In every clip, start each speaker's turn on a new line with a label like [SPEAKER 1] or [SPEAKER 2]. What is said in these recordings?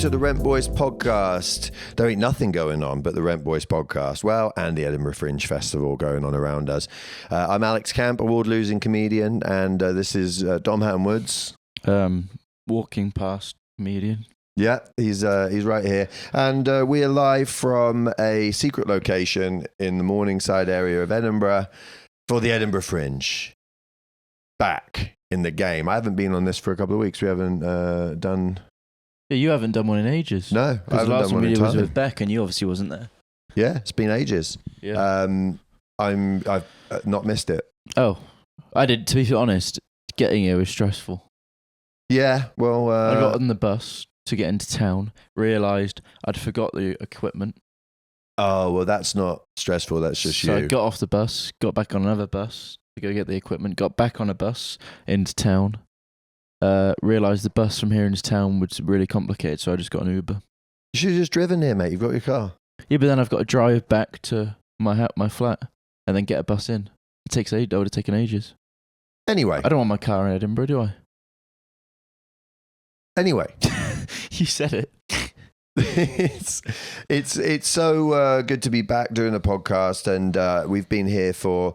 [SPEAKER 1] to the Rent Boys podcast. There ain't nothing going on but the Rent Boys podcast. Well, and the Edinburgh Fringe Festival going on around us. I'm Alex Camp, award-losing comedian, and this is Dom Hatton-Woods.
[SPEAKER 2] Walking past comedian.
[SPEAKER 1] Yeah, he's right here. And we are live from a secret location in the Morningside area of Edinburgh for the Edinburgh Fringe. Back in the game. I haven't been on this for a couple of weeks. We haven't done...
[SPEAKER 2] Yeah, you haven't done one in ages.
[SPEAKER 1] No, I
[SPEAKER 2] because the
[SPEAKER 1] haven't
[SPEAKER 2] last
[SPEAKER 1] done
[SPEAKER 2] one
[SPEAKER 1] one
[SPEAKER 2] we
[SPEAKER 1] in
[SPEAKER 2] did was
[SPEAKER 1] time.
[SPEAKER 2] with Beck, and you obviously wasn't there.
[SPEAKER 1] Yeah, it's been ages.
[SPEAKER 2] Yeah.
[SPEAKER 1] I've not missed it.
[SPEAKER 2] Oh, I did. To be honest, getting here was stressful.
[SPEAKER 1] Yeah, well...
[SPEAKER 2] I got on the bus to get into town, realised I'd forgot the equipment.
[SPEAKER 1] Oh, well, that's not stressful. That's just
[SPEAKER 2] So
[SPEAKER 1] you.
[SPEAKER 2] I got off the bus, got back on another bus to go get the equipment, got back on a bus into town, realised the bus from here into town was really complicated, so I just got an Uber.
[SPEAKER 1] You should have just driven here, mate. You've got your car.
[SPEAKER 2] Yeah, but then I've got to drive back to my flat and then get a bus in. It takes that would have taken ages.
[SPEAKER 1] Anyway.
[SPEAKER 2] I don't want my car in Edinburgh, do I?
[SPEAKER 1] Anyway.
[SPEAKER 2] You said it.
[SPEAKER 1] It's so good to be back doing a podcast, and I've been here for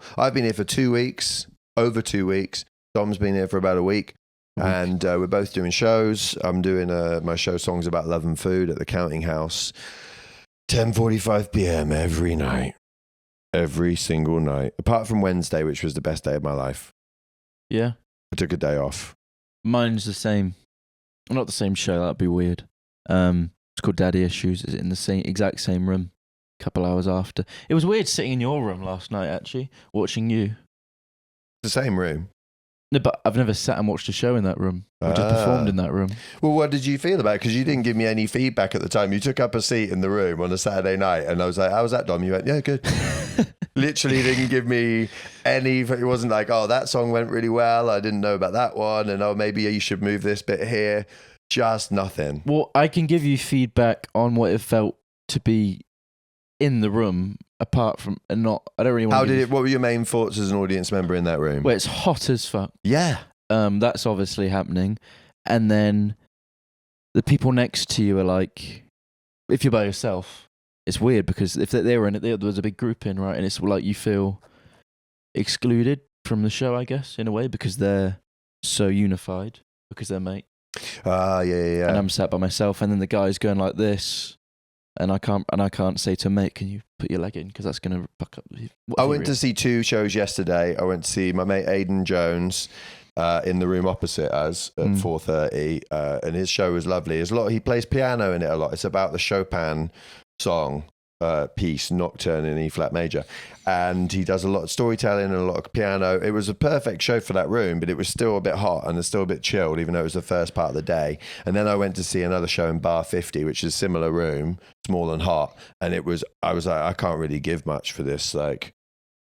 [SPEAKER 1] 2 weeks, over 2 weeks. Dom's been here for about a week, and we're both doing shows. I'm doing my show Songs About Love and Food at the Counting House, 10:45 p.m. every night, every single night, apart from Wednesday, which was the best day of my life.
[SPEAKER 2] Yeah.
[SPEAKER 1] I took a day off.
[SPEAKER 2] Mine's the same. Not the same show, that'd be weird. It's called Daddy Issues. It's in the exact same room a couple hours after. It was weird sitting in your room last night, actually, watching you.
[SPEAKER 1] The same room.
[SPEAKER 2] No, but I've never sat and watched a show in that room. I just performed in that room.
[SPEAKER 1] Well, what did you feel about it? Because you didn't give me any feedback at the time. You took up a seat in the room on a Saturday night, and I was like, how was that, Dom? You went, yeah, good. Literally didn't give me any... It wasn't like, oh, that song went really well. I didn't know about that one. And, oh, maybe you should move this bit here. Just nothing.
[SPEAKER 2] Well, I can give you feedback on what it felt to be in the room, apart from... I don't really want to...
[SPEAKER 1] What were your main thoughts as an audience member in that room?
[SPEAKER 2] Well, it's hot as fuck.
[SPEAKER 1] Yeah.
[SPEAKER 2] That's obviously happening. And then the people next to you are like... If you're by yourself... It's weird because if they were in it, there was a big group in, right? And it's like you feel excluded from the show, I guess, in a way, because they're so unified, because they're mate.
[SPEAKER 1] Yeah.
[SPEAKER 2] And I'm sat by myself, and then the guy's going like this, and I can't say to a mate, can you put your leg in? Because that's going to fuck up.
[SPEAKER 1] I went to see 2 shows yesterday. I went to see my mate Aidan Jones in the room opposite us at 4:30, and his show was lovely. He plays piano in it a lot. It's about the Chopin song piece, Nocturne in E flat major, and he does a lot of storytelling and a lot of piano. It was a perfect show for that room, but it was still a bit hot and it's still a bit chilled, even though it was the first part of the day. And then I went to see another show in Bar 50, which is a similar room, small and hot, and I was like, I can't really give much for this. Like,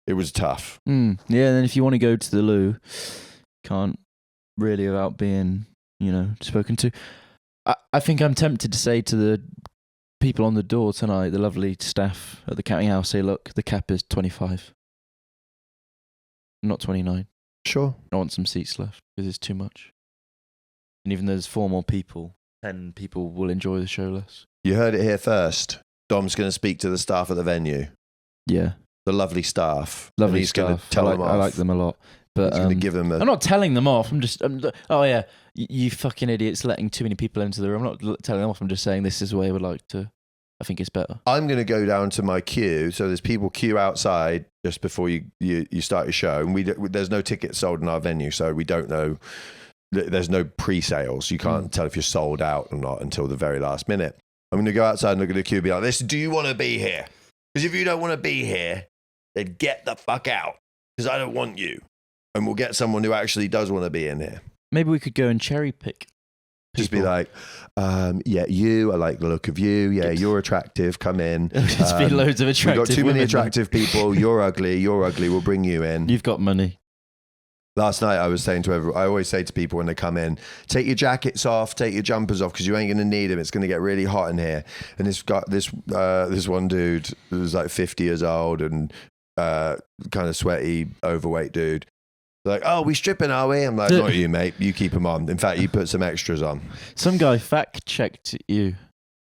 [SPEAKER 1] it was tough.
[SPEAKER 2] Yeah, and then if you want to go to the loo, can't really without being, spoken to. I think I'm tempted to say to the people on the door tonight, the lovely staff at the Counting House, say, look, the cap is 25, not 29.
[SPEAKER 1] Sure.
[SPEAKER 2] I want some seats left because it's too much. And even though there's 4 more people, 10 people will enjoy the show less.
[SPEAKER 1] You heard it here first. Dom's going to speak to the staff at the venue.
[SPEAKER 2] Yeah.
[SPEAKER 1] The lovely staff.
[SPEAKER 2] Lovely
[SPEAKER 1] he's
[SPEAKER 2] staff.
[SPEAKER 1] Going to tell them off.
[SPEAKER 2] I like them a lot. But
[SPEAKER 1] he's going to give them
[SPEAKER 2] I'm not telling them off. Oh yeah, you fucking idiots letting too many people into the room. I'm not telling them off. I'm just saying this is the way I would like to. I think it's better.
[SPEAKER 1] I'm going to go down to my queue. So there's people queue outside just before you start your show. And there's no tickets sold in our venue. So we don't know. There's no pre-sales. You can't tell if you're sold out or not until the very last minute. I'm going to go outside and look at the queue and be like, listen, do you want to be here? Because if you don't want to be here, then get the fuck out. Because I don't want you. And we'll get someone who actually does want to be in here.
[SPEAKER 2] Maybe we could go and cherry pick.
[SPEAKER 1] Just be like, yeah, I like the look of you. Yeah, you're attractive. Come in.
[SPEAKER 2] Just be loads of attractive.
[SPEAKER 1] We've got too many
[SPEAKER 2] women.
[SPEAKER 1] attractive people. You're ugly. We'll bring you in.
[SPEAKER 2] You've got money.
[SPEAKER 1] Last night I was saying to everyone, I always say to people when they come in, take your jackets off, take your jumpers off, because you ain't going to need them. It's going to get really hot in here. And this one dude who was like 50 years old and kind of sweaty, overweight dude. Like, oh, we stripping, are we? I'm like, not you, mate. You keep them on. In fact, you put some extras on.
[SPEAKER 2] Some guy fact checked you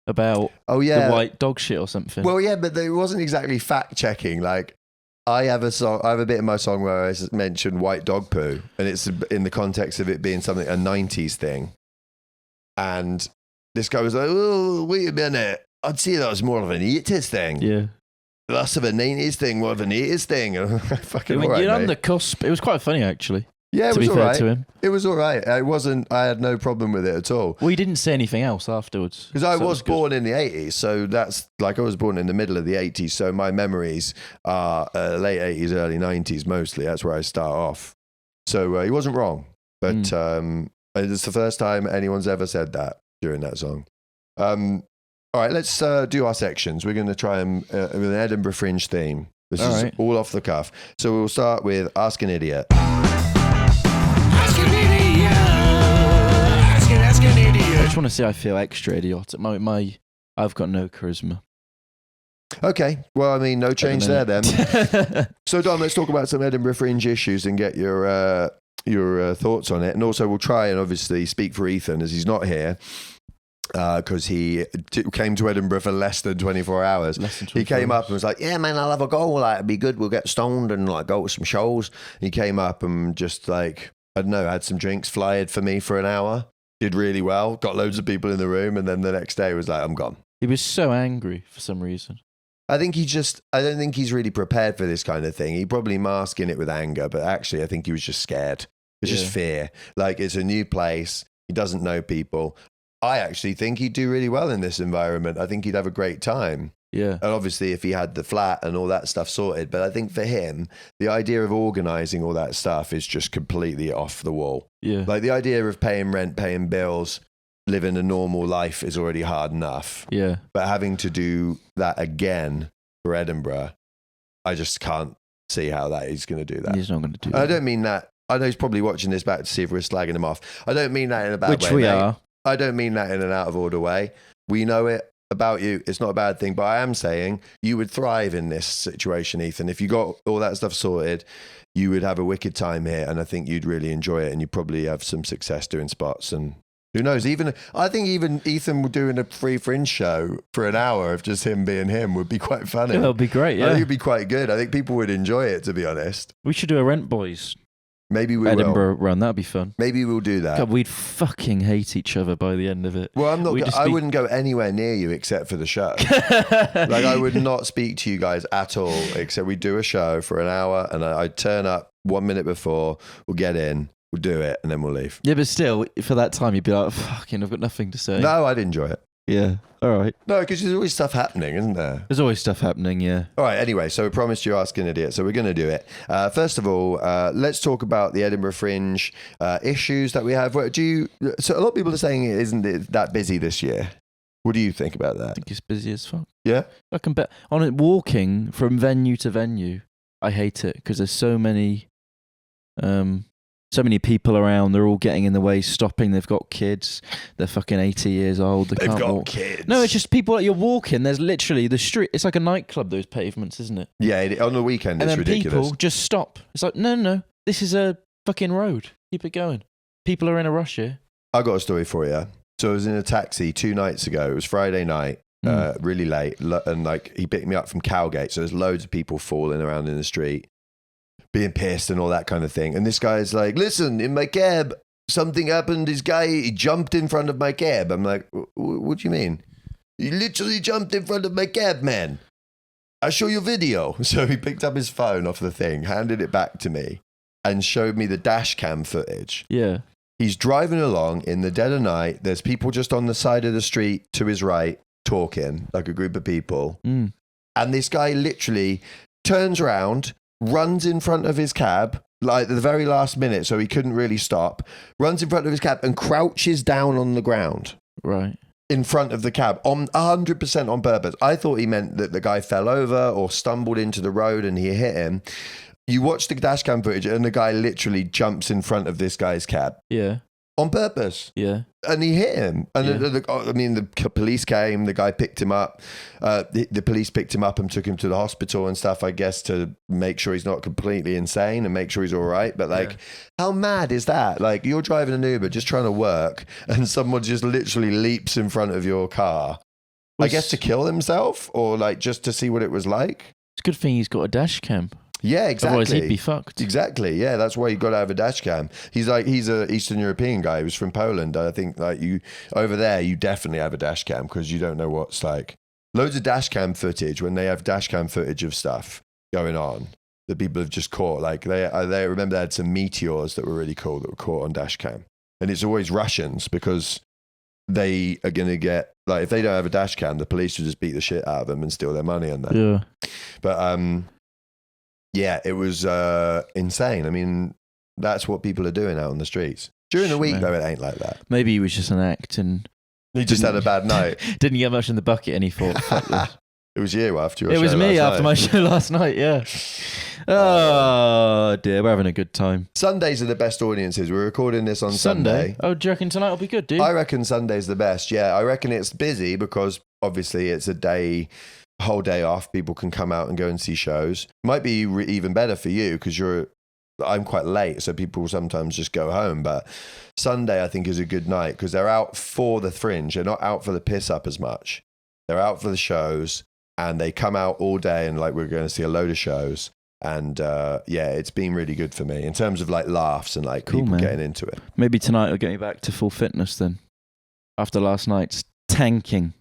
[SPEAKER 2] about
[SPEAKER 1] Oh yeah,
[SPEAKER 2] the white dog shit or something.
[SPEAKER 1] Well, yeah, but it wasn't exactly fact checking. Like, I have a bit in my song where I mentioned white dog poo, and it's in the context of it being something a '90s thing. And this guy was like, "Oh, wait a minute! I'd say that was more of an '80s thing.
[SPEAKER 2] yeah.
[SPEAKER 1] Less of a '90s thing, more of an '80s thing." Fucking
[SPEAKER 2] I mean,
[SPEAKER 1] all right,
[SPEAKER 2] you're on
[SPEAKER 1] mate.
[SPEAKER 2] the cusp. It was quite funny, actually.
[SPEAKER 1] Yeah, it
[SPEAKER 2] to
[SPEAKER 1] was
[SPEAKER 2] be
[SPEAKER 1] all
[SPEAKER 2] fair
[SPEAKER 1] right.
[SPEAKER 2] to him.
[SPEAKER 1] It was all right. I had no problem with it at all.
[SPEAKER 2] Well, he didn't say anything else afterwards.
[SPEAKER 1] Because I
[SPEAKER 2] so it
[SPEAKER 1] was
[SPEAKER 2] good.
[SPEAKER 1] born in the 80s, so that's like I was born in the middle of the 80s, so my memories are late 80s, early 90s mostly. That's where I start off. So he wasn't wrong, but it's the first time anyone's ever said that during that song. All right, let's do our sections. We're going to try them with an Edinburgh Fringe theme. This
[SPEAKER 2] All
[SPEAKER 1] is
[SPEAKER 2] right.
[SPEAKER 1] all off the cuff. So we'll start with Ask an Idiot.
[SPEAKER 2] I just want to say I feel extra idiotic. I've got no charisma.
[SPEAKER 1] Okay, well, I mean, no change there then.
[SPEAKER 2] then.
[SPEAKER 1] So, Dom, let's talk about some Edinburgh Fringe issues and get your thoughts on it. And also, we'll try and obviously speak for Ethan as he's not here because he came to Edinburgh for less than 24 hours. He came up and was like, "Yeah, man, I'll have a go. Like, it'd be good. We'll get stoned and like go to some shows." He came up and just like, I don't know, had some drinks, flyed for me for an hour. Did really well. Got loads of people in the room, and then the next day was like, "I'm gone."
[SPEAKER 2] He was so angry for some reason.
[SPEAKER 1] I don't think he's really prepared for this kind of thing. He probably masking it with anger, but actually I think he was just scared. It's just fear. Like, it's a new place. He doesn't know people. I actually think he'd do really well in this environment. I think he'd have a great time.
[SPEAKER 2] Yeah.
[SPEAKER 1] And obviously if he had the flat and all that stuff sorted, but I think for him, the idea of organising all that stuff is just completely off the wall.
[SPEAKER 2] Yeah.
[SPEAKER 1] Like the idea of paying rent, paying bills, living a normal life is already hard enough.
[SPEAKER 2] Yeah.
[SPEAKER 1] But having to do that again for Edinburgh, I just can't see how that he's going to do that.
[SPEAKER 2] He's not going to do that.
[SPEAKER 1] I don't mean that. I know he's probably watching this back to see if we're slagging him off. I don't mean that in a bad way.
[SPEAKER 2] Which we
[SPEAKER 1] mate.
[SPEAKER 2] are.
[SPEAKER 1] I don't mean that in an out of order way. We know it about you. It's not a bad thing. But I am saying you would thrive in this situation, Ethan. If you got all that stuff sorted, you would have a wicked time here. And I think you'd really enjoy it. And you'd probably have some success doing spots. And who knows? I think even Ethan doing a free Fringe show for an hour of just him being him would be quite funny.
[SPEAKER 2] Yeah, that'd be great.
[SPEAKER 1] I
[SPEAKER 2] Yeah.
[SPEAKER 1] think it'd be quite good. I think people would enjoy it, to be honest.
[SPEAKER 2] We should do a Rent Boys
[SPEAKER 1] Maybe we will.
[SPEAKER 2] Edinburgh run. That'd be fun.
[SPEAKER 1] Maybe we'll do that.
[SPEAKER 2] God, we'd fucking hate each other by the end of it.
[SPEAKER 1] Well,
[SPEAKER 2] We'd just
[SPEAKER 1] I
[SPEAKER 2] be-
[SPEAKER 1] wouldn't go anywhere near you except for the show. Like, I would not speak to you guys at all, except we do a show for an hour and I'd turn up 1 minute before, we'll get in, we'll do it, and then we'll leave.
[SPEAKER 2] Yeah, but still, for that time, you'd be like, fucking, I've got nothing to say.
[SPEAKER 1] No, I'd enjoy it.
[SPEAKER 2] Yeah. All right.
[SPEAKER 1] No, because there's always stuff happening, isn't there?
[SPEAKER 2] There's always stuff happening, yeah.
[SPEAKER 1] All right, anyway, so we promised you Ask an Idiot, so we're going to do it. First of all, let's talk about the Edinburgh Fringe issues that we have. So a lot of people are saying it isn't that busy this year. What do you think about
[SPEAKER 2] I
[SPEAKER 1] that?
[SPEAKER 2] think it's busy as fuck.
[SPEAKER 1] Yeah?
[SPEAKER 2] I can bet. On it, walking from venue to venue, I hate it because there's so many people around. They're all getting in the way, stopping. They've got kids. They're fucking 80 years old. They
[SPEAKER 1] They've
[SPEAKER 2] can't
[SPEAKER 1] got
[SPEAKER 2] walk.
[SPEAKER 1] kids.
[SPEAKER 2] No, it's just people that you're walking. There's literally the street. It's like a nightclub, those pavements, isn't it?
[SPEAKER 1] Yeah, on the weekend
[SPEAKER 2] And
[SPEAKER 1] it's
[SPEAKER 2] then
[SPEAKER 1] ridiculous.
[SPEAKER 2] people just stop. It's like, no. This is a fucking road. Keep it going. People are in a rush here.
[SPEAKER 1] I got a story for you. So I was in a taxi 2 nights ago. It was Friday night, really late. And like he picked me up from Cowgate. So there's loads of people falling around in the street, being pissed and all that kind of thing. And this guy's like, listen, in my cab, something happened. This guy, he jumped in front of my cab. I'm like, what do you mean? He literally jumped in front of my cab, man. I'll show you video. So he picked up his phone off the thing, handed it back to me and showed me the dash cam footage.
[SPEAKER 2] Yeah.
[SPEAKER 1] He's driving along in the dead of night. There's people just on the side of the street to his right talking, like a group of people.
[SPEAKER 2] Mm.
[SPEAKER 1] And this guy literally turns around, runs in front of his cab, like at the very last minute, so he couldn't really stop, runs in front of his cab and crouches down on the ground.
[SPEAKER 2] Right.
[SPEAKER 1] In front of the cab, on 100% on purpose. I thought he meant that the guy fell over or stumbled into the road and he hit him. You watch the dashcam footage and the guy literally jumps in front of this guy's cab.
[SPEAKER 2] Yeah.
[SPEAKER 1] On purpose.
[SPEAKER 2] Yeah.
[SPEAKER 1] And he hit him. And
[SPEAKER 2] Yeah.
[SPEAKER 1] the police came, the guy picked him up. The police picked him up and took him to the hospital and stuff, I guess, to make sure he's not completely insane and make sure he's all right. But like, how mad is that? Like, you're driving an Uber just trying to work and someone just literally leaps in front of your car I guess to kill himself or like just to see what it was like.
[SPEAKER 2] It's a good thing he's got a dash cam.
[SPEAKER 1] Yeah, exactly.
[SPEAKER 2] Otherwise he'd be fucked.
[SPEAKER 1] Exactly. Yeah, that's why you got to have a dash cam. He's a Eastern European guy. He was from Poland. I think like you over there, you definitely have a dash cam because you don't know what's like. Loads of dash cam footage when they have dash cam footage of stuff going on that people have just caught. Like they remember they had some meteors that were really cool that were caught on dash cam, and it's always Russians because they are going to get like if they don't have a dash cam, the police will just beat the shit out of them and steal their money on that.
[SPEAKER 2] Yeah.
[SPEAKER 1] But yeah, it was insane. I mean, that's what people are doing out on the streets. During the week, though, it ain't like that.
[SPEAKER 2] Maybe he was just an act and...
[SPEAKER 1] He just had a bad night.
[SPEAKER 2] Didn't get much in the bucket and he thought, fuck this.
[SPEAKER 1] It was you after your show.
[SPEAKER 2] It was me after my show last night, yeah. Oh, dear, we're having a good time.
[SPEAKER 1] Sundays are the best audiences. We're recording this on Sunday.
[SPEAKER 2] Oh, do you reckon tonight will be good, dude?
[SPEAKER 1] I reckon Sunday's the best, yeah. I reckon it's busy because obviously it's a whole day off. People can come out and go and see shows. Might be even better for you because I'm quite late, so people sometimes just go home. But Sunday, I think, is a good night because they're out for the Fringe. They're not out for the piss up as much. They're out for the shows, and they come out all day, and like we're going to see a load of shows. And yeah, it's been really good for me in terms of like laughs and like people getting into it.
[SPEAKER 2] Maybe tonight will get me back to full fitness then. After last night's tanking.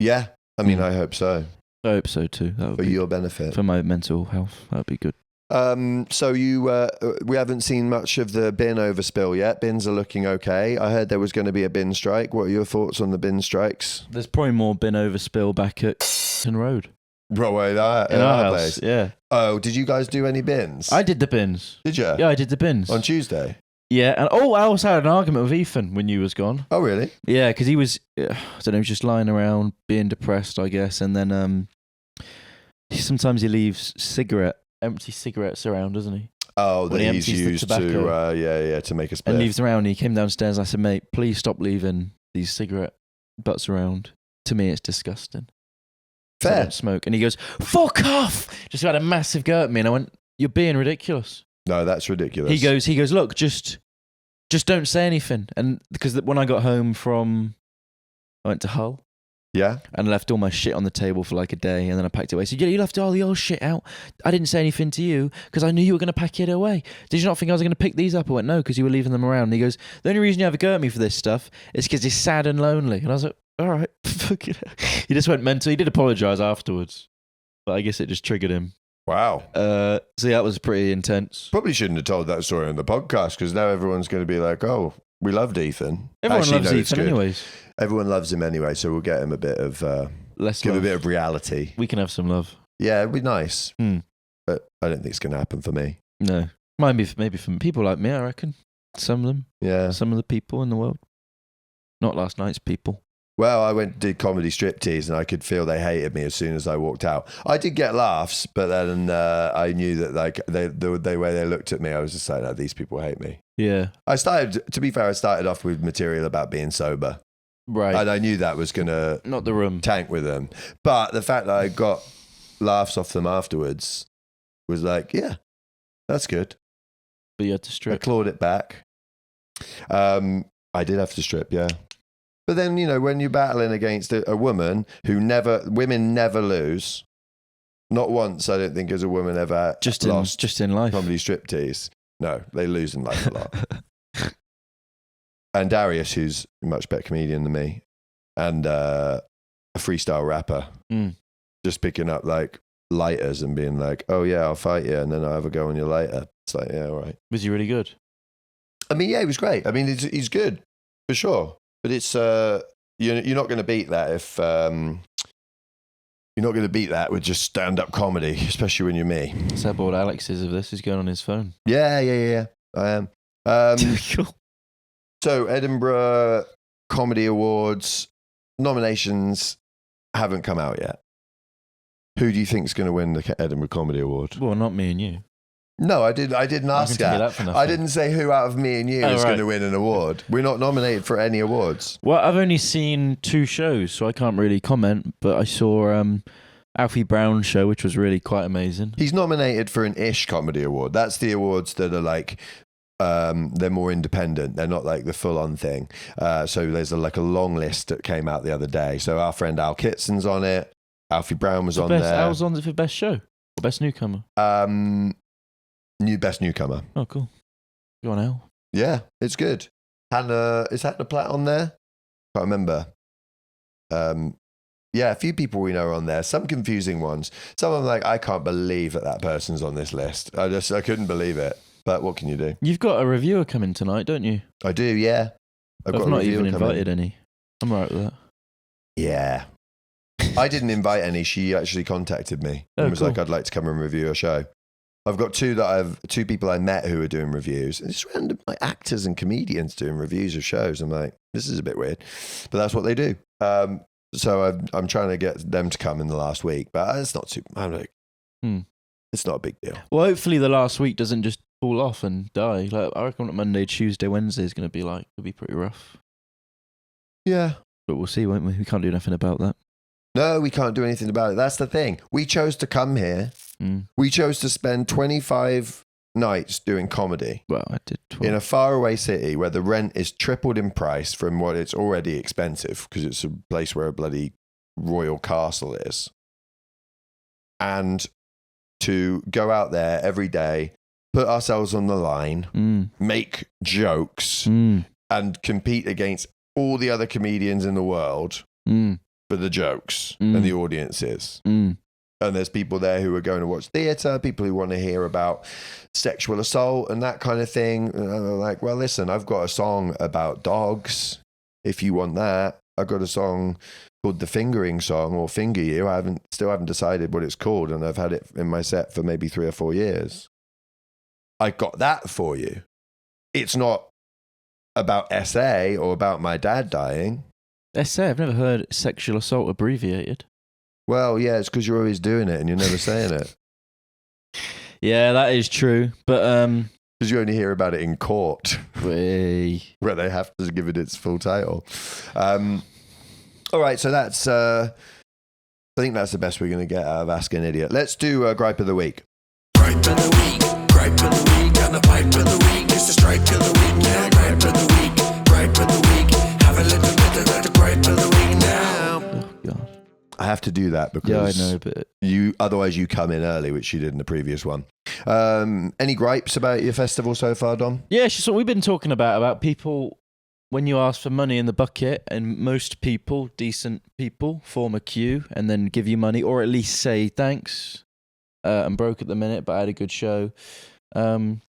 [SPEAKER 1] Yeah, I mean, I hope so.
[SPEAKER 2] I hope so too. That would
[SPEAKER 1] for
[SPEAKER 2] be
[SPEAKER 1] your benefit,
[SPEAKER 2] for my mental health. That would be good.
[SPEAKER 1] So we haven't seen much of the bin overspill yet. Bins are looking okay. I heard there was going to be a bin strike. What are your thoughts on the bin strikes?
[SPEAKER 2] There's probably more bin overspill back at Road.
[SPEAKER 1] Right, wait, in our
[SPEAKER 2] house,
[SPEAKER 1] place.
[SPEAKER 2] yeah.
[SPEAKER 1] Oh, did you guys do any bins?
[SPEAKER 2] I did the bins.
[SPEAKER 1] Did you?
[SPEAKER 2] Yeah, I did the bins.
[SPEAKER 1] On Tuesday?
[SPEAKER 2] Yeah, and I also had an argument with Ethan when you was gone.
[SPEAKER 1] Oh, really?
[SPEAKER 2] Yeah, because he was, I don't know, he was just lying around being depressed, I guess, and then sometimes he leaves empty cigarettes around, doesn't he?
[SPEAKER 1] Oh, that he's used to, to make a spliff.
[SPEAKER 2] And leaves around, and he came downstairs, and I said, mate, please stop leaving these cigarette butts around. To me, it's disgusting.
[SPEAKER 1] Fair.
[SPEAKER 2] I don't smoke. And he goes, fuck off! Just had a massive go at me, and I went, you're being ridiculous.
[SPEAKER 1] No, that's ridiculous.
[SPEAKER 2] He goes, look, just don't say anything. And because when I got home I went to Hull.
[SPEAKER 1] Yeah.
[SPEAKER 2] And left all my shit on the table for like a day, and then I packed it away. So you left all the old shit out. I didn't say anything to you because I knew you were going to pack it away. Did you not think I was going to pick these up? I went, no, because you were leaving them around. And he goes, the only reason you have a go at me for this stuff is because you're sad and lonely. And I was like, all right. He just went mental. He did apologise afterwards, but I guess it just triggered him.
[SPEAKER 1] Wow.
[SPEAKER 2] So that was pretty intense.
[SPEAKER 1] Probably shouldn't have told that story on the podcast because now everyone's going to be like, oh, we loved Ethan.
[SPEAKER 2] Everyone loves Ethan anyways.
[SPEAKER 1] Everyone loves him anyway, so we'll get him a bit of give him a bit of reality.
[SPEAKER 2] We can have some love.
[SPEAKER 1] Yeah, it'd be nice. But I don't think it's going to happen for me.
[SPEAKER 2] No. Maybe for people like me, I reckon. Some of them.
[SPEAKER 1] Yeah.
[SPEAKER 2] Some of the people in the world. Not last night's people.
[SPEAKER 1] Well, I went and did comedy striptease and I could feel they hated me as soon as I walked out. I did get laughs, but then I knew that like the way they looked at me, I was just like, no, these people hate me.
[SPEAKER 2] Yeah.
[SPEAKER 1] To be fair, I started off with material about being sober.
[SPEAKER 2] Right.
[SPEAKER 1] And I knew that was going to
[SPEAKER 2] not the room
[SPEAKER 1] tank with them. But the fact that I got laughs off them afterwards was like, yeah, that's good.
[SPEAKER 2] But you had to strip.
[SPEAKER 1] I clawed it back. I did have to strip, yeah. But then, when you're battling against a woman women never lose. Not once, I don't think, has a woman ever lost
[SPEAKER 2] just in life.
[SPEAKER 1] Comedy striptease. No, they lose in life a lot. And Darius, who's a much better comedian than me, and a freestyle rapper, just picking up like lighters and being like, oh yeah, I'll fight you, and then I'll have a go on you later. It's like, yeah, all right.
[SPEAKER 2] Was he really good?
[SPEAKER 1] I mean, yeah, he was great. I mean, he's good, for sure. But it's you're not going to beat that if you're not going to beat that with just stand-up comedy, especially when you're me.
[SPEAKER 2] That's how bored Alex is of this. He's going on his phone.
[SPEAKER 1] Yeah. I am.
[SPEAKER 2] Cool.
[SPEAKER 1] So Edinburgh Comedy Awards nominations haven't come out yet. Who do you think is going to win the Edinburgh Comedy Award?
[SPEAKER 2] Well, not me and you.
[SPEAKER 1] No, I didn't ask that. I didn't say who out of me and you is going to win an award. We're not nominated for any awards.
[SPEAKER 2] Well, I've only seen 2 shows, so I can't really comment, but I saw Alfie Brown's show, which was really quite amazing.
[SPEAKER 1] He's nominated for an Ish Comedy Award. That's the awards that are like They're more independent. They're not like the full-on thing. So there's a long list that came out the other day. So our friend Al Kitson's on it. Alfie Brown was on there.
[SPEAKER 2] Al's on it for best show or best newcomer.
[SPEAKER 1] Best newcomer.
[SPEAKER 2] Oh, cool. Go on, Al.
[SPEAKER 1] Yeah, it's good. Is Hannah Platt on there? Can't remember. Yeah, a few people we know are on there. Some confusing ones. Some of them like, I can't believe that person's on this list. I couldn't believe it. But what can you do?
[SPEAKER 2] You've got a reviewer coming tonight, don't you?
[SPEAKER 1] I do, yeah.
[SPEAKER 2] I've not even invited any. I'm all right with that.
[SPEAKER 1] Yeah. I didn't invite any. She actually contacted me and was like, I'd like to come and review a show. I've got two people I met who are doing reviews. And it's random like actors and comedians doing reviews of shows. I'm like, this is a bit weird. But that's what they do. So I'm trying to get them to come in the last week. But it's not too... I'm like, it's not a big deal.
[SPEAKER 2] Well, hopefully the last week doesn't just fall off and die. Like I reckon Monday, Tuesday, Wednesday is going to be it'll be pretty rough.
[SPEAKER 1] Yeah.
[SPEAKER 2] But we'll see, won't we? We can't do nothing about that.
[SPEAKER 1] No, we can't do anything about it. That's the thing. We chose to come here. We chose to spend 25 nights doing comedy.
[SPEAKER 2] Well, I did 12.
[SPEAKER 1] In a faraway city where the rent is tripled in price from what it's already expensive because it's a place where a bloody royal castle is. And to go out there every day, put ourselves on the line, make jokes, and compete against all the other comedians in the world for the jokes and the audiences. And there's people there who are going to watch theatre, people who want to hear about sexual assault and that kind of thing. And I'm like, well, listen, I've got a song about dogs. If you want that, I've got a song called The Fingering Song or Finger You. I still haven't decided what it's called, and I've had it in my set for maybe 3 or 4 years. I got that for you. It's not about SA or about my dad dying.
[SPEAKER 2] SA? I've never heard sexual assault abbreviated.
[SPEAKER 1] Well, yeah, it's because you're always doing it and you're never saying it.
[SPEAKER 2] Yeah, that is true. But
[SPEAKER 1] because you only hear about it in court, where they have to give it its full title. All right, so that's. I think that's the best we're going to get out of Ask an Idiot. Let's do Gripe of the Week.
[SPEAKER 3] Gripe of the Week, Gripe of the Week, and the pipe of the week. It's the strike of the week, yeah. Gripe of the Week, Gripe of the Week. Have a little bit of the Gripe of the Week now.
[SPEAKER 2] Oh God.
[SPEAKER 1] I have to do that because
[SPEAKER 2] I know, but
[SPEAKER 1] otherwise you come in early, which you did in the previous one. Any gripes about your festival so far, Dom?
[SPEAKER 2] Yeah, so we've been talking about people when you ask for money in the bucket, and most people, decent people, form a queue and then give you money, or at least say thanks. I'm broke at the minute, but I had a good show. And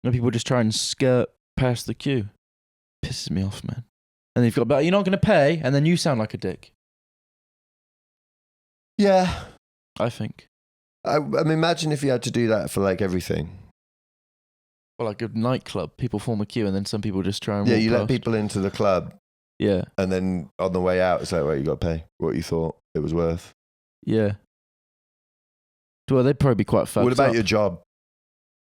[SPEAKER 2] people just try and skirt past the queue. Pisses me off, man. And you've got, but you're not going to pay, and then you sound like a dick.
[SPEAKER 1] Yeah.
[SPEAKER 2] I think.
[SPEAKER 1] I mean, imagine if you had to do that for like everything.
[SPEAKER 2] Well, like a nightclub, people form a queue and then some people just try and
[SPEAKER 1] walk
[SPEAKER 2] walk
[SPEAKER 1] you
[SPEAKER 2] past.
[SPEAKER 1] Let people into the club.
[SPEAKER 2] Yeah.
[SPEAKER 1] And then on the way out, it's like, well, you got to pay what you thought it was worth.
[SPEAKER 2] Yeah. Well, they'd probably be quite fucked up.
[SPEAKER 1] What about your job?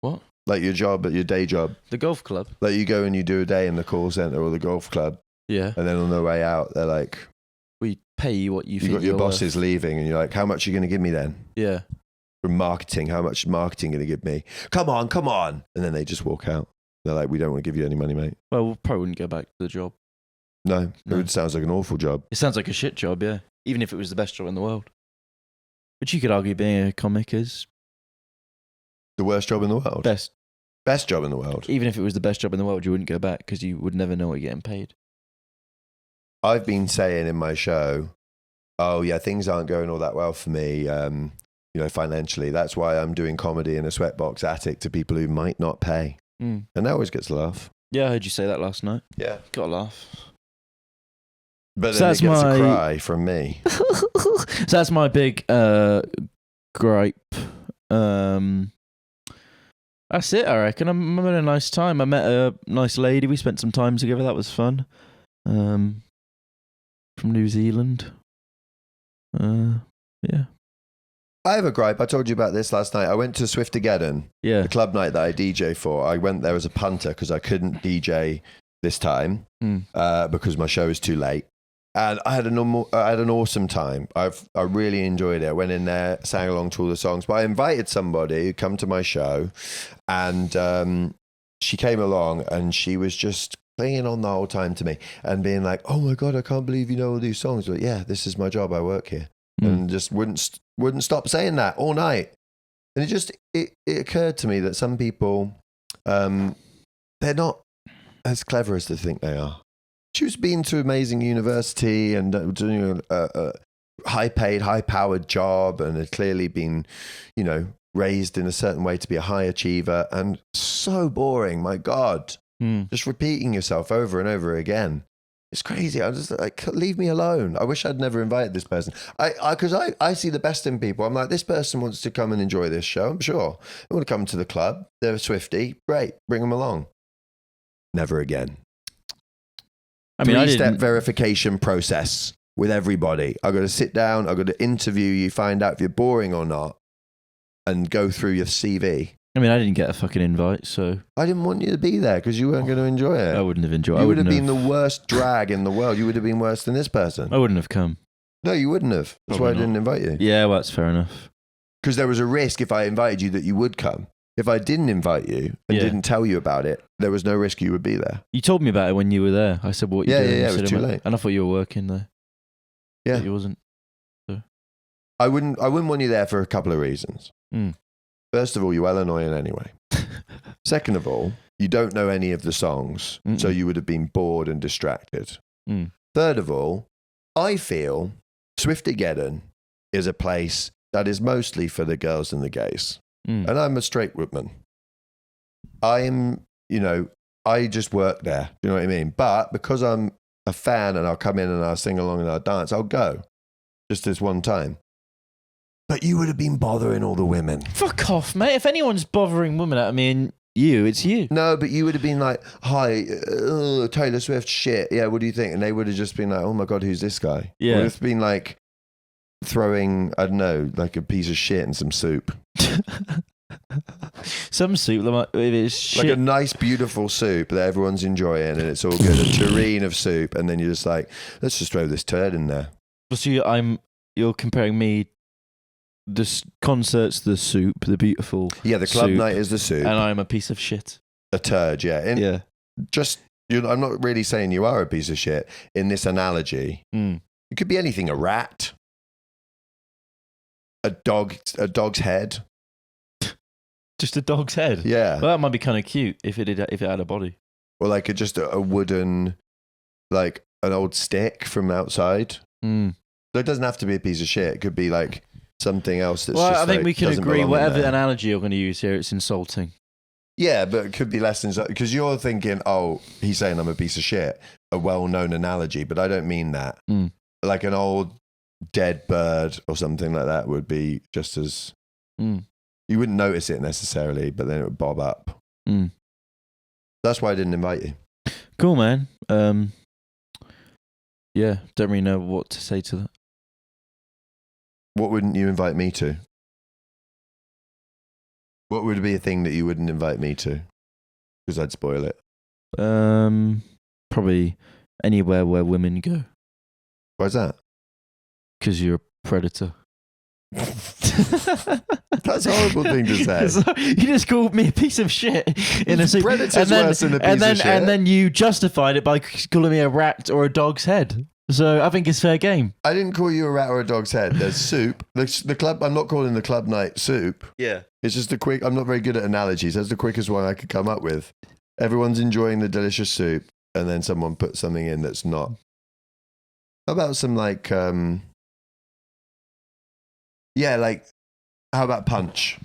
[SPEAKER 2] What?
[SPEAKER 1] Like your job, your day job.
[SPEAKER 2] The golf club?
[SPEAKER 1] Like you go and you do a day in the call centre or the golf club.
[SPEAKER 2] Yeah.
[SPEAKER 1] And then on the way out, they're like...
[SPEAKER 2] We pay you what you think
[SPEAKER 1] you've got your bosses leaving and you're like, how much are you going to give me then?
[SPEAKER 2] Yeah.
[SPEAKER 1] From marketing, how much is marketing going to give me? Come on. And then they just walk out. They're like, we don't want to give you any money, mate.
[SPEAKER 2] Well, we probably wouldn't go back to the job.
[SPEAKER 1] No. It sounds like an awful job.
[SPEAKER 2] It sounds like a shit job, yeah. Even if it was the best job in the world. But you could argue being a comic is...
[SPEAKER 1] The worst job in the world? Best job in the world.
[SPEAKER 2] Even if it was the best job in the world, you wouldn't go back because you would never know what you're getting paid.
[SPEAKER 1] I've been saying in my show, oh yeah, things aren't going all that well for me, financially. That's why I'm doing comedy in a sweatbox attic to people who might not pay. And that always gets a laugh.
[SPEAKER 2] Yeah, I heard you say that last night.
[SPEAKER 1] Yeah.
[SPEAKER 2] Got a laugh.
[SPEAKER 1] But then it gets a cry from me.
[SPEAKER 2] So that's my big gripe. That's it, I reckon. I'm having a nice time. I met a nice lady. We spent some time together. That was fun. From New Zealand. Yeah.
[SPEAKER 1] I have a gripe. I told you about this last night. I went to Swiftageddon, the club night that I DJ for. I went there as a punter because I couldn't DJ this time because my show was too late. And I had an awesome time. I really enjoyed it. I went in there, sang along to all the songs. But I invited somebody to come to my show, and she came along and she was just clinging on the whole time to me and being like, "Oh my God, I can't believe you know all these songs." But yeah, this is my job. I work here. And just wouldn't stop saying that all night. And it occurred to me that some people, they're not as clever as they think they are. She was been to amazing university and doing a high-paid, high-powered job, and had clearly been, raised in a certain way to be a high achiever. And so boring, my God. Just repeating yourself over and over again. It's crazy. I just like, leave me alone. I wish I'd never invited this person. Because I see the best in people. I'm like, this person wants to come and enjoy this show. I'm sure they want to come to the club. They're a Swiftie. Great, bring them along. Never again. I mean, three-step verification process with everybody. I've got to sit down. I've got to interview you, find out if you're boring or not, and go through your CV.
[SPEAKER 2] I mean, I didn't get a fucking invite, so...
[SPEAKER 1] I didn't want you to be there because you weren't going to enjoy it.
[SPEAKER 2] I wouldn't have enjoyed it.
[SPEAKER 1] You would have been the worst drag in the world. You would have been worse than this person.
[SPEAKER 2] I wouldn't have come.
[SPEAKER 1] No, you wouldn't have. That's
[SPEAKER 2] Probably
[SPEAKER 1] why I
[SPEAKER 2] not.
[SPEAKER 1] didn't invite you.
[SPEAKER 2] Yeah, well, that's fair enough.
[SPEAKER 1] Because there was a risk if I invited you that you would come. If I didn't invite you and didn't tell you about it, there was no risk you would be there.
[SPEAKER 2] You told me about it when you were there. I said, what you doing?
[SPEAKER 1] Yeah,
[SPEAKER 2] You
[SPEAKER 1] it
[SPEAKER 2] said
[SPEAKER 1] was too late.
[SPEAKER 2] And I thought you were working there.
[SPEAKER 1] Yeah.
[SPEAKER 2] But you wasn't. So.
[SPEAKER 1] I wouldn't want you there for a couple of reasons. First of all, you're well annoying anyway. Second of all, you don't know any of the songs, so you would have been bored and distracted. Third of all, I feel Swiftigeddon is a place that is mostly for the girls and the gays. And I'm a straight woman. I just work there. Do you know what I mean? But because I'm a fan and I'll come in and I'll sing along and I'll dance, I'll go. Just this one time. But you would have been bothering all the women.
[SPEAKER 2] Fuck off, mate. If anyone's bothering women, it's you.
[SPEAKER 1] No, but you would have been like, "Hi, Taylor Swift, shit. Yeah, what do you think?" And they would have just been like, "Oh my God, who's this guy?"
[SPEAKER 2] Yeah.
[SPEAKER 1] It would have been like throwing, I don't know, like a piece of shit in some soup.
[SPEAKER 2] Some soup, if it's shit.
[SPEAKER 1] Like a nice, beautiful soup that everyone's enjoying and it's all good. A tureen of soup. And then you're just like, let's just throw this turd in there.
[SPEAKER 2] So you're comparing me... The concert's the soup, the beautiful
[SPEAKER 1] Yeah, the club
[SPEAKER 2] soup,
[SPEAKER 1] night is the soup.
[SPEAKER 2] and I'm a piece of shit.
[SPEAKER 1] A turd, yeah.
[SPEAKER 2] Yeah.
[SPEAKER 1] I'm not really saying you are a piece of shit in this analogy. It could be anything. A rat. A dog's head.
[SPEAKER 2] Just a dog's head?
[SPEAKER 1] Yeah.
[SPEAKER 2] Well, that might be kind of cute if it had a body.
[SPEAKER 1] Or like just a wooden, like an old stick from outside. So it doesn't have to be a piece of shit. It could be like... something else that's
[SPEAKER 2] well,
[SPEAKER 1] just
[SPEAKER 2] I think
[SPEAKER 1] like,
[SPEAKER 2] we can
[SPEAKER 1] doesn't
[SPEAKER 2] agree,
[SPEAKER 1] belong in
[SPEAKER 2] whatever
[SPEAKER 1] there.
[SPEAKER 2] analogy you're going to use here, it's insulting.
[SPEAKER 1] Yeah, but it could be less than... Because you're thinking, oh, he's saying I'm a piece of shit. A well-known analogy, but I don't mean that. Like an old dead bird or something like that would be just as... You wouldn't notice it necessarily, but then it would bob up. That's why I didn't invite you.
[SPEAKER 2] Cool, man. Yeah, don't really know what to say to that.
[SPEAKER 1] What wouldn't you invite me to? What would be a thing that you wouldn't invite me to? Because I'd spoil it.
[SPEAKER 2] Probably anywhere where women go.
[SPEAKER 1] Why's that?
[SPEAKER 2] Because you're a predator.
[SPEAKER 1] That's a horrible thing to say.
[SPEAKER 2] You just called me a piece of shit in a soup.
[SPEAKER 1] Predator's worse than a piece of shit.
[SPEAKER 2] And then you justified it by calling me a rat or a dog's head. So I think it's fair game.
[SPEAKER 1] I didn't call you a rat or a dog's head. There's soup. The club. I'm not calling the club night soup.
[SPEAKER 2] Yeah.
[SPEAKER 1] It's just a quick. I'm not very good at analogies. That's the quickest one I could come up with. Everyone's enjoying the delicious soup, and then someone puts something in that's not. How about some like? Yeah, like. How about punch?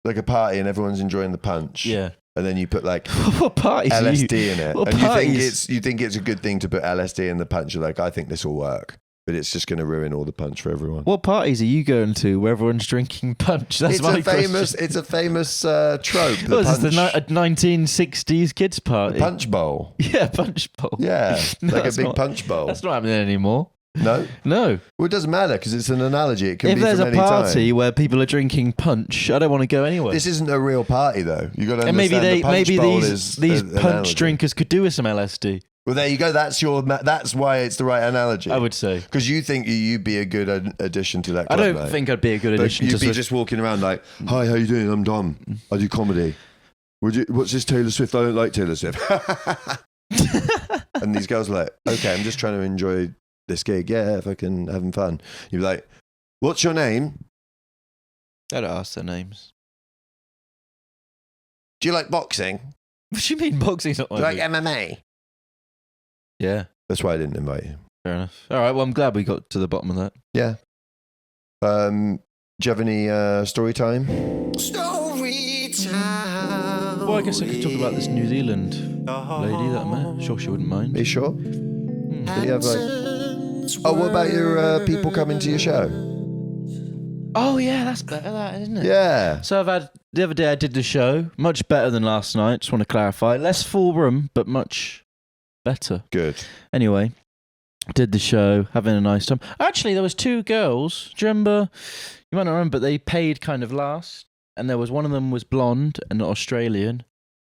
[SPEAKER 1] Like a party, and everyone's enjoying the punch.
[SPEAKER 2] Yeah.
[SPEAKER 1] And then you put like
[SPEAKER 2] what parties
[SPEAKER 1] LSD in it,
[SPEAKER 2] what
[SPEAKER 1] and
[SPEAKER 2] parties?
[SPEAKER 1] you think it's a good thing to put LSD in the punch. You're like, I think this will work, but it's just going to ruin all the punch for everyone.
[SPEAKER 2] What parties are you going to where everyone's drinking punch? That's
[SPEAKER 1] It's
[SPEAKER 2] my
[SPEAKER 1] a famous trope.
[SPEAKER 2] What is this, the 1960s kids party?
[SPEAKER 1] Punch bowl.
[SPEAKER 2] Yeah, punch bowl.
[SPEAKER 1] Yeah,
[SPEAKER 2] No,
[SPEAKER 1] like a
[SPEAKER 2] that's
[SPEAKER 1] big
[SPEAKER 2] not-
[SPEAKER 1] punch bowl.
[SPEAKER 2] That's not happening anymore.
[SPEAKER 1] No,
[SPEAKER 2] No.
[SPEAKER 1] well, it doesn't matter because it's an analogy. It can
[SPEAKER 2] If
[SPEAKER 1] be
[SPEAKER 2] there's
[SPEAKER 1] from
[SPEAKER 2] a
[SPEAKER 1] any
[SPEAKER 2] party
[SPEAKER 1] time.
[SPEAKER 2] where people are drinking punch, I don't want to go anywhere.
[SPEAKER 1] This isn't a real party, though. You got to
[SPEAKER 2] And maybe
[SPEAKER 1] understand.
[SPEAKER 2] maybe these
[SPEAKER 1] an
[SPEAKER 2] punch
[SPEAKER 1] analogy.
[SPEAKER 2] drinkers could do with some LSD.
[SPEAKER 1] Well, there you go. That's why it's the right analogy.
[SPEAKER 2] I would say.
[SPEAKER 1] Because you think you'd be a good addition to that
[SPEAKER 2] I
[SPEAKER 1] club
[SPEAKER 2] don't
[SPEAKER 1] night.
[SPEAKER 2] think I'd be a good
[SPEAKER 1] But
[SPEAKER 2] addition
[SPEAKER 1] you'd
[SPEAKER 2] to
[SPEAKER 1] be just walking around like, hi, how you doing? I'm Dom. I do comedy. What's this Taylor Swift? I don't like Taylor Swift. And these girls are like, okay, I'm just trying to enjoy this gig. Yeah, if I can, having fun. You're like, what's your name?
[SPEAKER 2] I don't ask their names.
[SPEAKER 1] Do you like boxing?
[SPEAKER 2] What do you mean boxing's not
[SPEAKER 1] Do you like MMA?
[SPEAKER 2] Yeah,
[SPEAKER 1] That's why I didn't invite you.
[SPEAKER 2] fair enough. All right, well, I'm glad we got to the bottom of that.
[SPEAKER 1] Yeah. Do you have any story time?
[SPEAKER 3] Story time.
[SPEAKER 2] Well, I guess I could talk about this New Zealand lady that I met. Sure, she wouldn't mind.
[SPEAKER 1] Are you sure? Do you have what about your people coming to your show?
[SPEAKER 2] Oh, yeah, that's better, that, isn't it?
[SPEAKER 1] Yeah.
[SPEAKER 2] So the other day I did the show, much better than last night, just want to clarify. Less full room, but much better.
[SPEAKER 1] Good.
[SPEAKER 2] Anyway, did the show, having a nice time. Actually, there was two girls. Do you remember? You might not remember, but they paid kind of last. And there was one of them was blonde and Australian,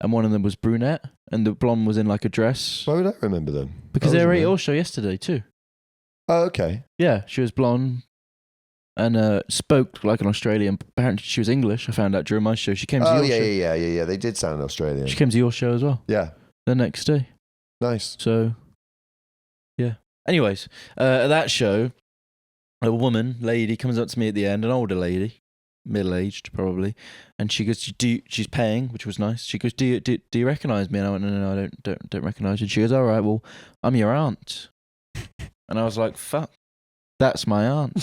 [SPEAKER 2] and one of them was brunette, and the blonde was in like a dress.
[SPEAKER 1] Why would I remember them?
[SPEAKER 2] Because they were at
[SPEAKER 1] wasn't
[SPEAKER 2] your show yesterday too.
[SPEAKER 1] there. Oh, okay.
[SPEAKER 2] Yeah, she was blonde and spoke like an Australian. Apparently she was English, I found out during my show. She came to
[SPEAKER 1] Oh,
[SPEAKER 2] your show.
[SPEAKER 1] yeah. They did sound Australian.
[SPEAKER 2] She came to your show as well
[SPEAKER 1] Yeah.
[SPEAKER 2] the next day.
[SPEAKER 1] Nice.
[SPEAKER 2] So, yeah. Anyways, at that show, a lady, comes up to me at the end, an older lady, middle-aged probably, and she goes, she's paying, which was nice. She goes, do you recognise me? And I went, no, I don't recognise you. And she goes, all right, well, I'm your aunt. And I was like, fuck, that's my aunt.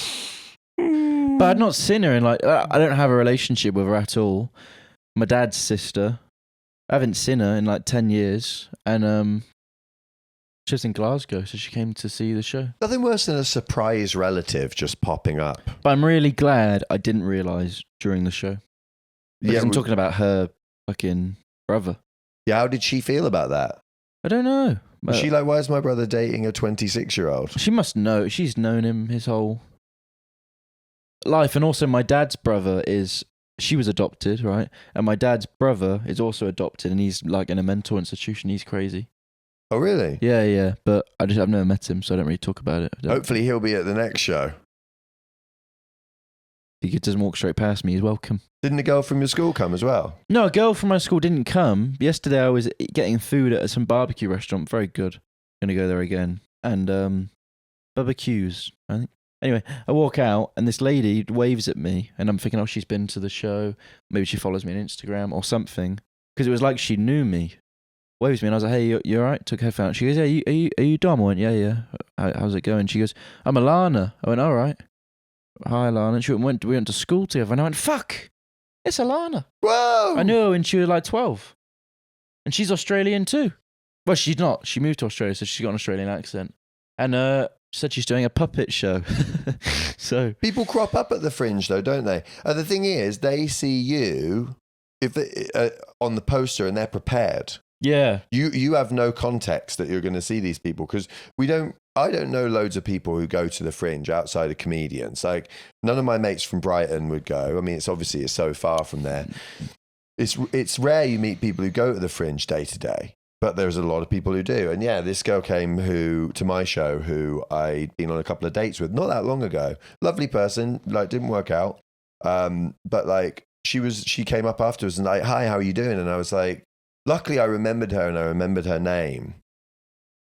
[SPEAKER 2] But I'd not seen her in I don't have a relationship with her at all. My dad's sister. I haven't seen her in 10 years. And she was in Glasgow, so she came to see the show.
[SPEAKER 1] Nothing worse than a surprise relative just popping up.
[SPEAKER 2] But I'm really glad I didn't realise during the show. Because I'm talking about her fucking brother.
[SPEAKER 1] Yeah, how did she feel about that?
[SPEAKER 2] I don't know.
[SPEAKER 1] Was she like, why is my brother dating a 26-year-old?
[SPEAKER 2] She must know. She's known him his whole life. And also my dad's brother she was adopted, right? And my dad's brother is also adopted, and he's like in a mental institution. He's crazy.
[SPEAKER 1] Oh, really?
[SPEAKER 2] Yeah. But I've never met him, so I don't really talk about it.
[SPEAKER 1] Hopefully he'll be at the next show.
[SPEAKER 2] If he doesn't walk straight past me, he's welcome.
[SPEAKER 1] Didn't a girl from your school come as well?
[SPEAKER 2] No, a girl from my school didn't come. Yesterday I was getting food at some barbecue restaurant. Very good. Going to go there again. And barbecues, I think. Anyway, I walk out and this lady waves at me, and I'm thinking, oh, she's been to the show. Maybe she follows me on Instagram or something. Because it was like she knew me. Waves me and I was like, hey, you all right? Took her phone. She goes, yeah, are you Dom? I went, yeah. How's it going? She goes, I'm Alana. I went, all right. Hi, Alana. And we went to school together. And I went, fuck, it's Alana.
[SPEAKER 1] Whoa!
[SPEAKER 2] I knew her when she was 12. And she's Australian too. Well, she's not. She moved to Australia, so she's got an Australian accent. And said she's doing a puppet show. So
[SPEAKER 1] people crop up at the Fringe, though, don't they? The thing is, they see you on the poster, and they're prepared.
[SPEAKER 2] yeah,
[SPEAKER 1] You have no context that you're going to see these people, because I don't know loads of people who go to the Fringe outside of comedians. Like, none of my mates from Brighton would go. I mean, it's so far from there. It's rare you meet people who go to the Fringe day to day, but there's a lot of people who do. And yeah, this girl came to my show who I'd been on a couple of dates with not that long ago. Lovely person, didn't work out. But she came up afterwards and like, hi, how are you doing? And I was like, luckily I remembered her and I remembered her name.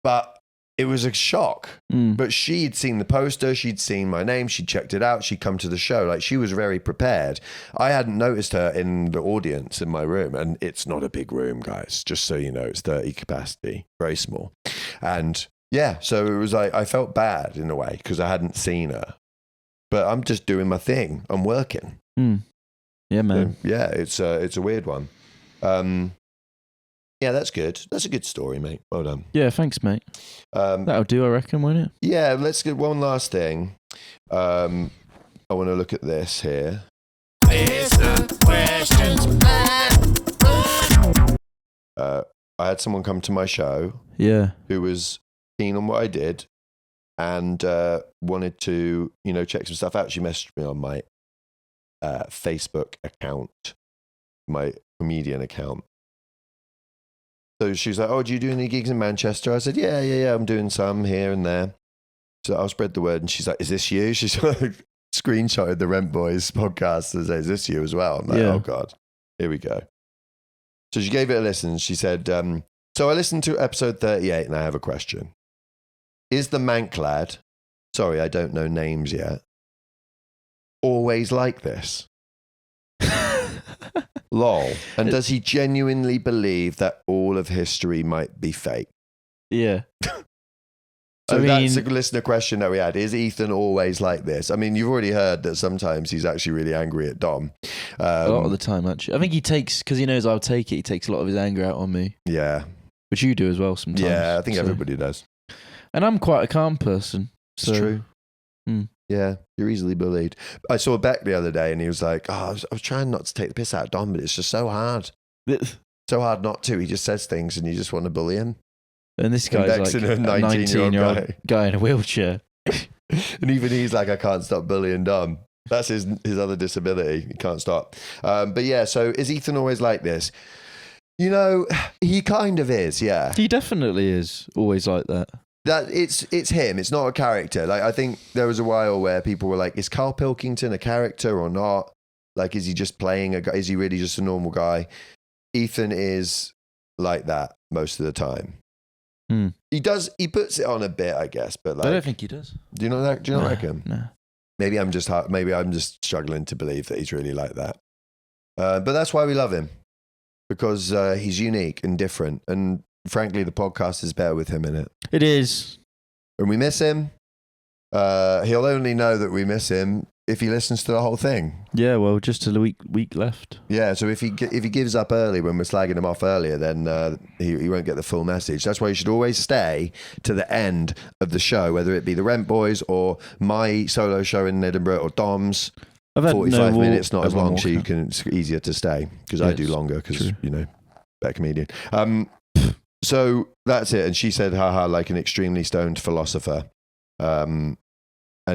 [SPEAKER 1] But it was a shock. But she'd seen the poster, she'd seen my name, she'd checked it out, she'd come to the show. Like, she was very prepared. I hadn't noticed her in the audience in my room, and it's not a big room, guys, just so you know. It's 30 capacity, very small. And yeah, so it was like, I felt bad in a way because I hadn't seen her. But I'm just doing my thing. I'm working.
[SPEAKER 2] Yeah, man.
[SPEAKER 1] So, yeah, it's a weird one. Yeah, that's good. That's a good story, mate. Well done.
[SPEAKER 2] Yeah, thanks, mate. That'll do, I reckon, won't it?
[SPEAKER 1] Yeah, let's get one last thing. I want to look at this here. I had someone come to my show.
[SPEAKER 2] Yeah.
[SPEAKER 1] Who was keen on what I did and wanted to, check some stuff out. She messaged me on my Facebook account, my comedian account. So she was like, oh, do you do any gigs in Manchester? I said, yeah, I'm doing some here and there. So I'll spread the word. And she's like, is this you? She's like, screenshotted the Rent Boys podcast and said, is this you as well? I'm like, oh God, here we go. So she gave it a listen. She said, so I listened to episode 38 and I have a question. Is the Mank lad, sorry, I don't know names yet, always like this? Lol. And does he genuinely believe that all of history might be fake?
[SPEAKER 2] Yeah.
[SPEAKER 1] So that's a listener question that we had. Is Ethan always like this? I mean, you've already heard that sometimes he's actually really angry at Dom.
[SPEAKER 2] A lot of the time, actually. I think he takes, because he knows I'll take it, he takes a lot of his anger out on me.
[SPEAKER 1] Yeah.
[SPEAKER 2] Which you do as well sometimes.
[SPEAKER 1] Yeah, I think everybody does.
[SPEAKER 2] And I'm quite a calm person. So.
[SPEAKER 1] It's true. Yeah, you're easily bullied. I saw Beck the other day and he was like, I was trying not to take the piss out of Dom, but it's just so hard. So hard not to. He just says things and you just want to bully him.
[SPEAKER 2] And this guy's like a 19-year-old guy in a wheelchair.
[SPEAKER 1] And even he's like, I can't stop bullying Dom. That's his other disability. He can't stop. But yeah, so is Ethan always like this? You know, he kind of is, yeah.
[SPEAKER 2] He definitely is always like that.
[SPEAKER 1] That it's him. It's not a character. Like, I think there was a while where people were like, is Carl Pilkington a character or not? Like, is he just playing a guy? Is he really just a normal guy? Ethan is like that most of the time. He puts it on a bit, I guess, but like,
[SPEAKER 2] I don't think he does.
[SPEAKER 1] Do you not reckon?
[SPEAKER 2] No.
[SPEAKER 1] Maybe I'm just struggling to believe that he's really like that. But that's why we love him, because he's unique and different, and frankly, the podcast is better with him in it.
[SPEAKER 2] It is. And
[SPEAKER 1] we miss him. He'll only know that we miss him if he listens to the whole thing.
[SPEAKER 2] Yeah, well, just a week left.
[SPEAKER 1] Yeah, so if he gives up early when we're slagging him off earlier, then he won't get the full message. That's why you should always stay to the end of the show, whether it be the Rent Boys or my solo show in Edinburgh or Dom's. 45 minutes, not as long, so it's easier to stay, because I do longer, because, you know, better comedian. So that's it. And she said, haha, like an extremely stoned philosopher. And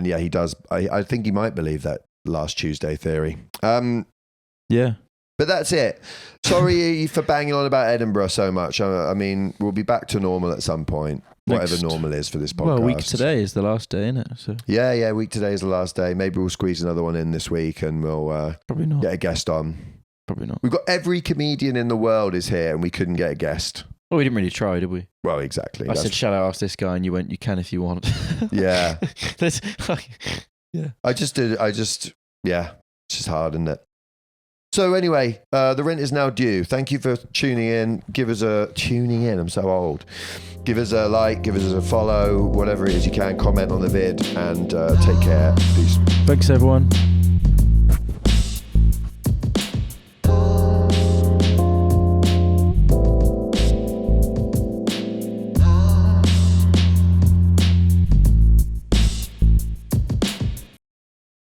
[SPEAKER 1] yeah, he does. I think he might believe that last Tuesday theory.
[SPEAKER 2] Yeah.
[SPEAKER 1] But that's it. Sorry for banging on about Edinburgh so much. I mean, we'll be back to normal at some point, whatever normal is for this podcast.
[SPEAKER 2] Well, week today is the last day, isn't it? So.
[SPEAKER 1] Yeah, week today is the last day. Maybe we'll squeeze another one in this week and we'll
[SPEAKER 2] probably not
[SPEAKER 1] get a guest on.
[SPEAKER 2] Probably not.
[SPEAKER 1] We've got every comedian in the world is here and we couldn't get a guest.
[SPEAKER 2] Well, we didn't really try, did we?
[SPEAKER 1] Well, exactly.
[SPEAKER 2] I said, shall I ask this guy? And you went, you can if you want.
[SPEAKER 1] Yeah.
[SPEAKER 2] Yeah.
[SPEAKER 1] Yeah. It's just hard, isn't it? So anyway, the rent is now due. Thank you for tuning in. I'm so old. Give us a like, give us a follow, whatever it is you can. Comment on the vid and take care. Peace.
[SPEAKER 2] Thanks, everyone.